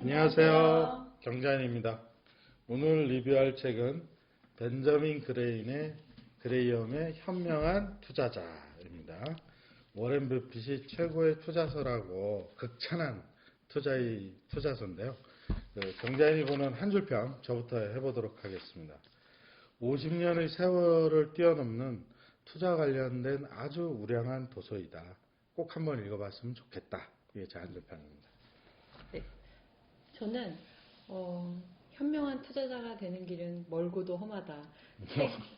안녕하세요. 경자인입니다. 오늘 리뷰할 책은 벤저민 그레이엄의 현명한 투자자입니다. 워렌 버핏이 최고의 투자서라고 극찬한 투자서인데요. 경자인이 보는 한 줄평 저부터 해보도록 하겠습니다. 50년의 세월을 뛰어넘는 투자 관련된 아주 우량한 도서이다. 꼭 한번 읽어봤으면 좋겠다. 이게 제 한 줄평입니다. 네. 저는 현명한 투자자가 되는 길은 멀고도 험하다.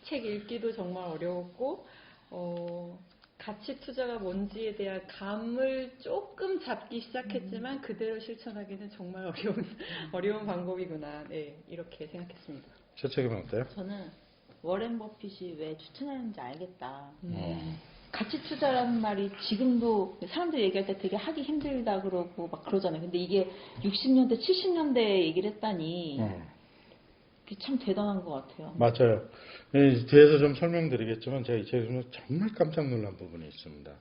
책 읽기도 정말 어려웠고 가치 투자가 뭔지에 대한 감을 조금 잡기 시작했지만 그대로 실천하기는 정말 어려운 방법이구나. 네, 이렇게 생각했습니다. 제 책은 어때요? 저는 워렌 버핏이 왜 추천하는지 알겠다. 가치 투자라는 말이 지금도 사람들이 얘기할 때 되게 하기 힘들다 그러고 막 그러잖아요. 근데 이게 60년대, 70년대에 얘기를 했다니 그게 참 대단한 것 같아요. 맞아요. 뒤에서 좀 설명드리겠지만 제가 이 책에서 정말 깜짝 놀란 부분이 있습니다.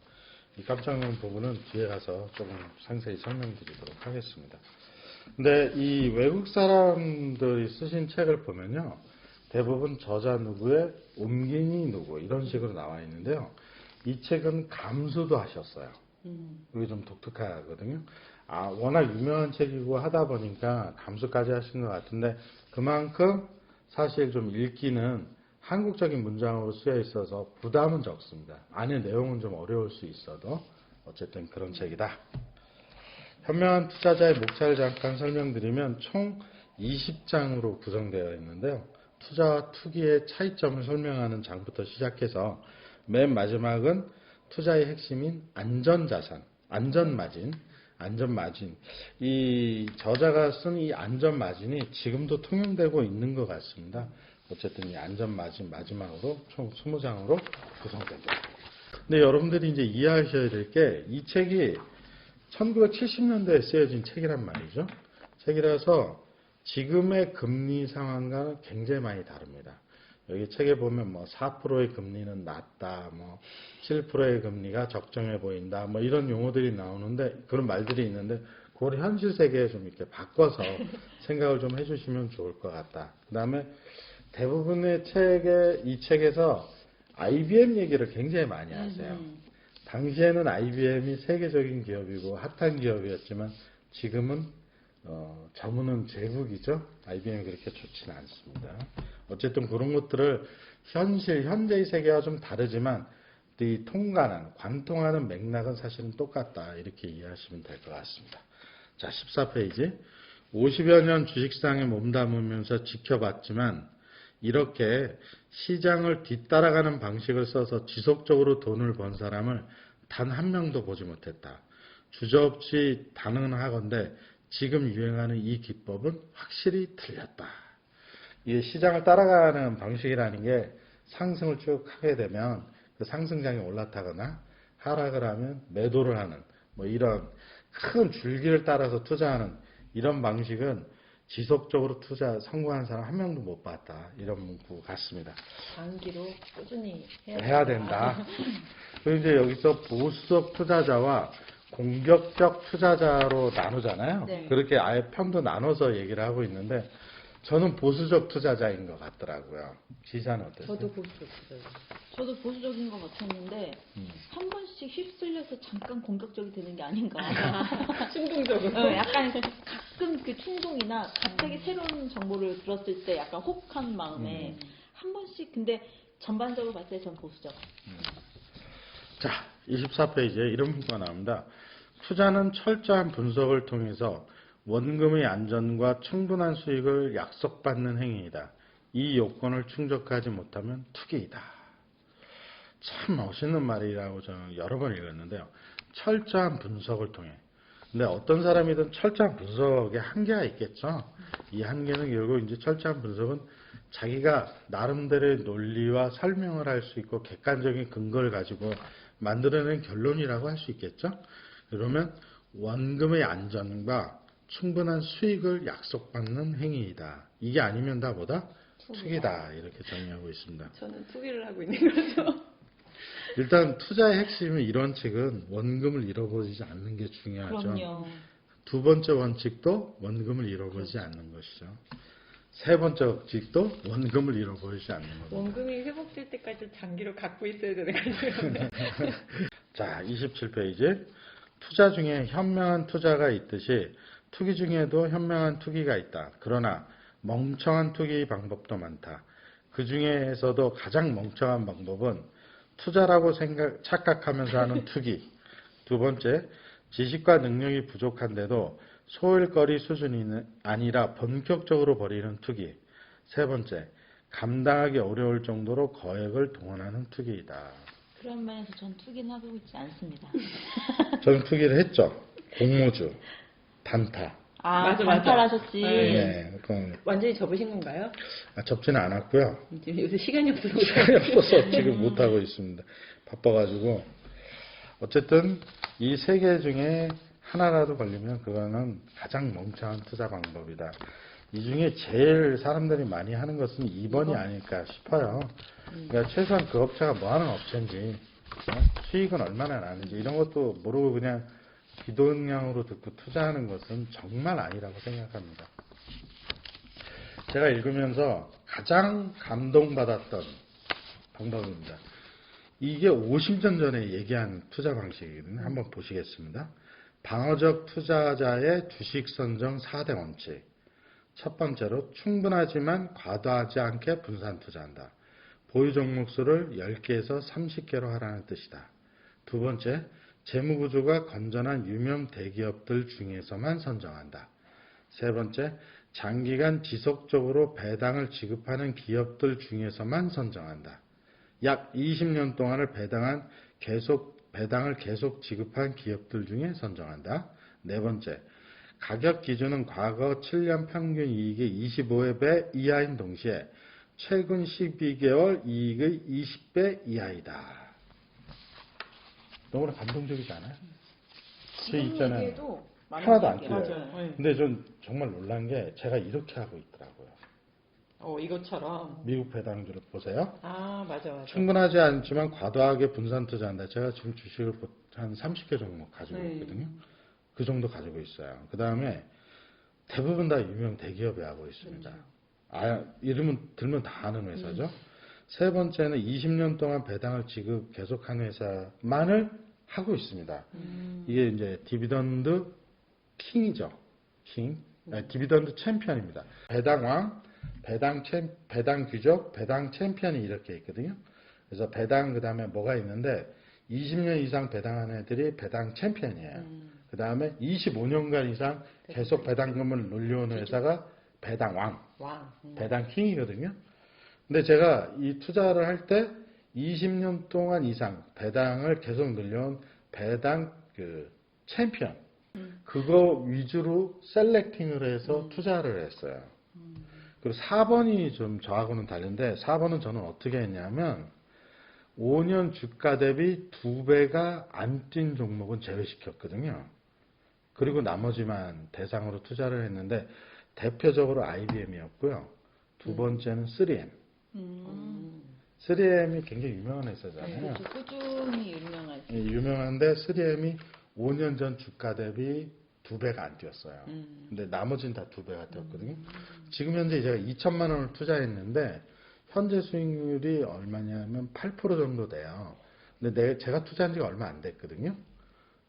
이 깜짝 놀란 부분은 뒤에 가서 조금 상세히 설명드리도록 하겠습니다. 근데 이 외국 사람들이 쓰신 책을 보면요. 대부분 저자 누구의 옮긴이 누구 이런 식으로 나와 있는데요. 이 책은 감수도 하셨어요. 이게 좀 독특하거든요. 워낙 유명한 책이고 하다 보니까 감수까지 하신 것 같은데 그만큼 사실 좀 읽기는 한국적인 문장으로 쓰여 있어서 부담은 적습니다. 안에 내용은 좀 어려울 수 있어도 어쨌든 그런 책이다. 현명한 투자자의 목차를 잠깐 설명드리면 총 20장으로 구성되어 있는데요. 투자와 투기의 차이점을 설명하는 장부터 시작해서 맨 마지막은 투자의 핵심인 안전자산, 안전마진. 이 저자가 쓴 이 안전마진이 지금도 통용되고 있는 것 같습니다. 어쨌든 이 안전마진 마지막으로 총 20장으로 구성됩니다. 근데 여러분들이 이제 이해하셔야 될 게 이 책이 1970년대에 쓰여진 책이란 말이죠. 책이라서 지금의 금리 상황과는 굉장히 많이 다릅니다. 여기 책에 보면 뭐 4%의 금리는 낮다, 뭐 7%의 금리가 적정해 보인다, 뭐 이런 용어들이 나오는데 그런 말들이 있는데 그걸 현실 세계에 좀 이렇게 바꿔서 생각을 좀 해주시면 좋을 것 같다. 그다음에 대부분의 이 책에서 IBM 얘기를 굉장히 많이 하세요. 당시에는 IBM이 세계적인 기업이고 핫한 기업이었지만 지금은 저문은 제국이죠. IBM이 그렇게 좋지는 않습니다. 어쨌든 그런 것들을 현재의 세계와 좀 다르지만 이 관통하는 맥락은 사실은 똑같다. 이렇게 이해하시면 될 것 같습니다. 자, 14페이지. 50여 년 주식시장에 몸담으면서 지켜봤지만 이렇게 시장을 뒤따라가는 방식을 써서 지속적으로 돈을 번 사람을 단 한 명도 보지 못했다. 주저없이 단언하건대 지금 유행하는 이 기법은 확실히 틀렸다. 이 시장을 따라가는 방식이라는 게 상승을 쭉 하게 되면 그 상승장이 올라타거나 하락을 하면 매도를 하는 뭐 이런 큰 줄기를 따라서 투자하는 이런 방식은 지속적으로 성공한 사람 한 명도 못 봤다. 이런 문구 같습니다. 장기로 꾸준히 해야 된다. 그리고 이제 여기서 보수적 투자자와 공격적 투자자로 나누잖아요. 네. 그렇게 아예 편도 나눠서 얘기를 하고 있는데 저는 보수적 투자자인 것 같더라고요. 지사는 어땠어요? 저도 보수적 투자자. 저도 보수적인 것 같았는데 한 번씩 휩쓸려서 잠깐 공격적이 되는 게 아닌가. 충동적으로. 약간 가끔 그 충동이나 갑자기 새로운 정보를 들었을 때 약간 혹한 마음에 한 번씩 근데 전반적으로 봤을 때 전 보수적. 자, 24페이지에 이런 문구가 나옵니다. 투자는 철저한 분석을 통해서 원금의 안전과 충분한 수익을 약속받는 행위이다. 이 요건을 충족하지 못하면 투기이다. 참 멋있는 말이라고 저는 여러 번 읽었는데요. 철저한 분석을 통해. 근데 어떤 사람이든 철저한 분석에 한계가 있겠죠. 이 한계는 결국 이제 철저한 분석은 자기가 나름대로의 논리와 설명을 할 수 있고 객관적인 근거를 가지고 만들어낸 결론이라고 할 수 있겠죠. 그러면 원금의 안전과 충분한 수익을 약속받는 행위이다. 이게 아니면 다 뭐다? 투기다. 이렇게 정의하고 있습니다. 저는 투기를 하고 있는 거죠. 일단 투자의 핵심은 이런 책은 원금을 잃어버리지 않는 게 중요하죠. 그럼요. 두 번째 원칙도 원금을 잃어버리지 않는 것이죠. 세 번째 원칙도 원금을 잃어버리지 않는 겁니다. 원금이 회복될 때까지 장기로 갖고 있어야 되는 거죠. 자, 27페이지. 투자 중에 현명한 투자가 있듯이 투기 중에도 현명한 투기가 있다. 그러나 멍청한 투기 방법도 많다. 그 중에서도 가장 멍청한 방법은 투자라고 착각하면서 하는 투기. 두 번째, 지식과 능력이 부족한데도 소일거리 수준이 아니라 본격적으로 벌이는 투기. 세 번째, 감당하기 어려울 정도로 거액을 동원하는 투기이다. 그런 면에서 전 투기는 하고 있지 않습니다. 저는 투기를 했죠. 공모주, 단타. 아, 맞아, 맞아. 단탈하셨지. 네, 완전히 접으신 건가요? 접지는 않았고요. 지금 요새 시간이 없어서 시간이 없어서 지금 못하고 있습니다. 바빠가지고. 어쨌든 이 세 개 중에 하나라도 걸리면 그거는 가장 멍청한 투자 방법이다. 이 중에 제일 사람들이 많이 하는 것은 2번이 아닐까 싶어요. 그러니까 최소한 그 업체가 뭐 하는 업체인지, 수익은 얼마나 나는지 이런 것도 모르고 그냥 기동량으로 듣고 투자하는 것은 정말 아니라고 생각합니다. 제가 읽으면서 가장 감동받았던 방법입니다. 이게 50년 전에 얘기한 투자 방식이거든요. 한번 보시겠습니다. 방어적 투자자의 주식 선정 4대 원칙. 첫 번째로 충분하지만 과도하지 않게 분산 투자한다. 보유 종목 수를 10개에서 30개로 하라는 뜻이다. 두 번째, 재무 구조가 건전한 유명 대기업들 중에서만 선정한다. 세 번째, 장기간 지속적으로 배당을 지급하는 기업들 중에서만 선정한다. 약 20년 동안을 배당을 계속 지급한 기업들 중에 선정한다. 네 번째, 가격 기준은 과거 7년 평균 이익의 25배 이하인 동시에 최근 12개월 이익의 20배 이하이다. 너무나 감동적이지 않아요? 저 있잖아요. 하나도 안 뛰어요. 맞아요. 근데 전 정말 놀란 게 제가 이렇게 하고 있더라고요. 이것처럼. 미국 배당주를 보세요. 아, 맞아. 충분하지 않지만 과도하게 분산 투자한다. 제가 지금 주식을 한 30개 정도 가지고 있거든요. 그 정도 가지고 있어요. 그 다음에 대부분 다 유명 대기업에 하고 있습니다. 이름은 들면 다 아는 회사죠. 세 번째는 20년 동안 배당을 지급 계속하는 회사만을 하고 있습니다. 이게 이제 디비던드 킹이죠. 디비던드 챔피언입니다. 배당왕, 배당 귀족, 배당 챔피언이 이렇게 있거든요. 그래서 배당 그 다음에 뭐가 있는데 20년 이상 배당한 애들이 배당 챔피언이에요. 그 다음에 25년간 이상 계속 배당금을 늘려오는 회사가 배당왕, 배당 킹이거든요. 근데 제가 이 투자를 할 때 20년 동안 이상 배당을 계속 늘려온 배당 그 챔피언, 그거 위주로 셀렉팅을 해서 투자를 했어요. 그리고 4번이 좀 저하고는 다른데 4번은 저는 어떻게 했냐면 5년 주가 대비 2배가 안 뛴 종목은 제외시켰거든요. 그리고 나머지만 대상으로 투자를 했는데 대표적으로 IBM이었고요. 두 번째는 3M. 3M이 굉장히 유명한 회사잖아요. 꾸준히 유명하지. 유명한데 3M이 5년 전 주가 대비 2배가 안 뛰었어요. 근데 나머지는 다 2배가 뛰었거든요. 지금 현재 제가 2천만 원을 투자했는데 현재 수익률이 얼마냐면 8% 정도 돼요. 근데 제가 투자한 지가 얼마 안 됐거든요.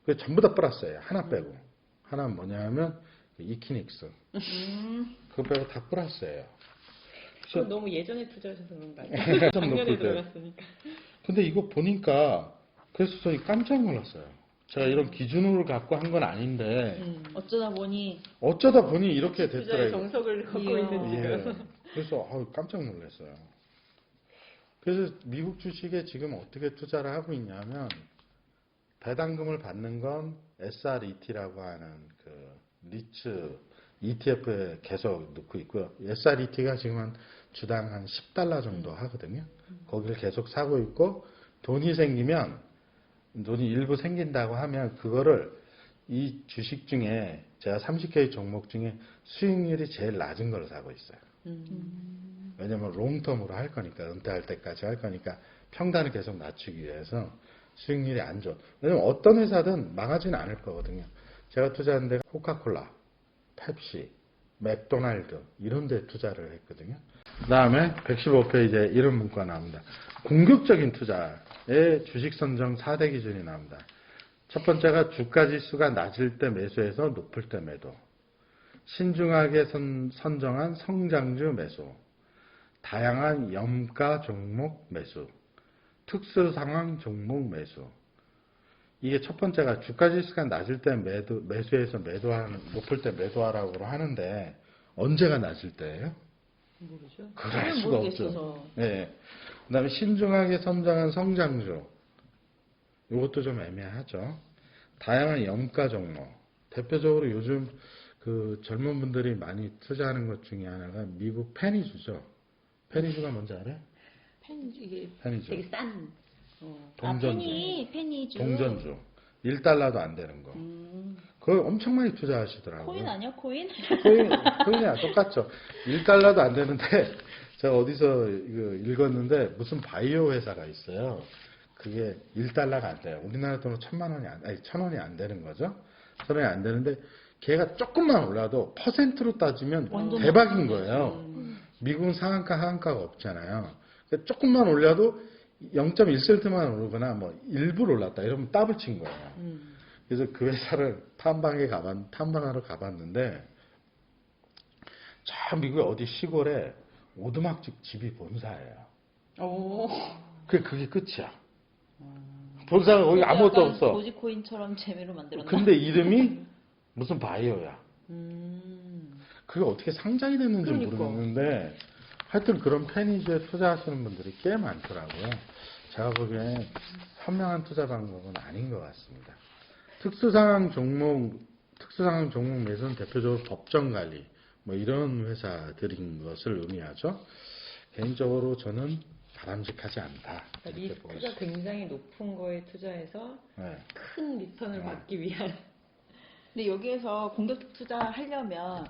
그 전부 다 플러스예요. 하나 빼고. 하나는 뭐냐면 이키닉스. 그거 빼고 다 플러스예요. 그건 너무 예전에 투자하셔서 그런 거 아니에요? 작년에 들어갔으니까. 근데 이거 보니까 그래서 저희 깜짝 놀랐어요. 제가 이런 기준을 갖고 한 건 아닌데 어쩌다 보니 이렇게 투자의 됐더라고요. 정석을 걷고 있는 지금. 그래서 깜짝 놀랐어요. 그래서 미국 주식에 지금 어떻게 투자를 하고 있냐면 배당금을 받는 건 SRET라고 하는 그 리츠 ETF에 계속 넣고 있고요. SRET가 지금 한 주당 한 $10 정도 하거든요. 거기를 계속 사고 있고 돈이 일부 생긴다고 하면 그거를 이 주식 중에 제가 30개의 종목 중에 수익률이 제일 낮은 걸 사고 있어요. 왜냐면 롱텀으로 할 거니까 은퇴할 때까지 할 거니까 평단을 계속 낮추기 위해서 수익률이 안 좋아. 왜냐면 어떤 회사든 망하지는 않을 거거든요. 제가 투자한 데가 코카콜라, 펩시, 맥도날드 이런 데 투자를 했거든요. 그 다음에 115페이지에 이런 문구가 나옵니다. 공격적인 투자의 주식 선정 4대 기준이 나옵니다. 첫 번째가 주가 지수가 낮을 때 매수해서 높을 때 매도. 신중하게 선정한 성장주 매수. 다양한 염가 종목 매수. 특수 상황 종목 매수. 이게 첫 번째가 주가 지수가 낮을 때 매수해서 매도하는, 높을 때 매도하라고 하는데 언제가 낮을 때예요? 모르죠. 그걸 알 수가 모르겠어서. 없죠. 네. 그 다음에 신중하게 선정한 성장주. 이것도 좀 애매하죠. 다양한 염가 종목. 대표적으로 요즘 그 젊은 분들이 많이 투자하는 것 중에 하나가 미국 페니주죠. 페니주가 뭔지 알아요? 이게 페니주. 되게 싼. 동전주. 페니주. 동전주. 1달러도 안 되는 거. 그걸 엄청 많이 투자하시더라고요. 코인 아니야? 코인? 코인이야 똑같죠. 1달러도 안 되는데 제가 어디서 이거 읽었는데 무슨 바이오 회사가 있어요. 그게 1달러가 안 돼요. 우리나라 돈으로 1,000원이 안 되는 거죠. 1,000원이 안 되는데 걔가 조금만 올라도 퍼센트로 따지면 완전 대박인 거예요. 미국은 상한가 하한가가 없잖아요. 그러니까 조금만 올려도 0.1센트만 오르거나 뭐 일부러 올랐다 이러면 더블 친 거예요. 그래서 그 회사를 탐방하러 가봤는데 저 미국의 어디 시골에 오두막집 집이 본사예요. 오. 그게 끝이야. 본사가 거기 아무것도 없어. 도지코인처럼 재미로 만들었나? 근데 이름이 무슨 바이오야. 음. 그게 어떻게 상장이 됐는지 그러니까. 모르겠는데 하여튼 그런 페니주에 투자하시는 분들이 꽤 많더라고요. 제가 보기엔 현명한 투자 방법은 아닌 것 같습니다. 특수상황 종목 매수는 대표적으로 법정관리 뭐 이런 회사들인 것을 의미하죠. 개인적으로 저는 바람직하지 않다. 이렇게 보고 리스크가 있습니다. 굉장히 높은 거에 투자해서 네. 큰 리턴을 받기 위한. 근데 여기에서 공격 투자하려면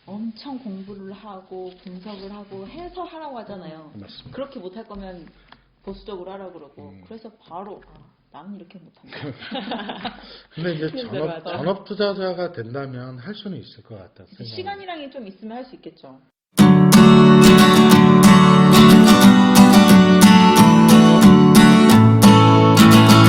엄청 공부를 하고 분석을 하고 해서 하라고 하잖아요. 맞습니다. 그렇게 못할 거면 보수적으로 하라고 그러고 그래서 바로 나는 이렇게 못한다. 근데 이제 근데 맞아. 전업 투자자가 된다면 할 수는 있을 것 같다. 시간이랑이 좀 있으면 할 수 있겠죠.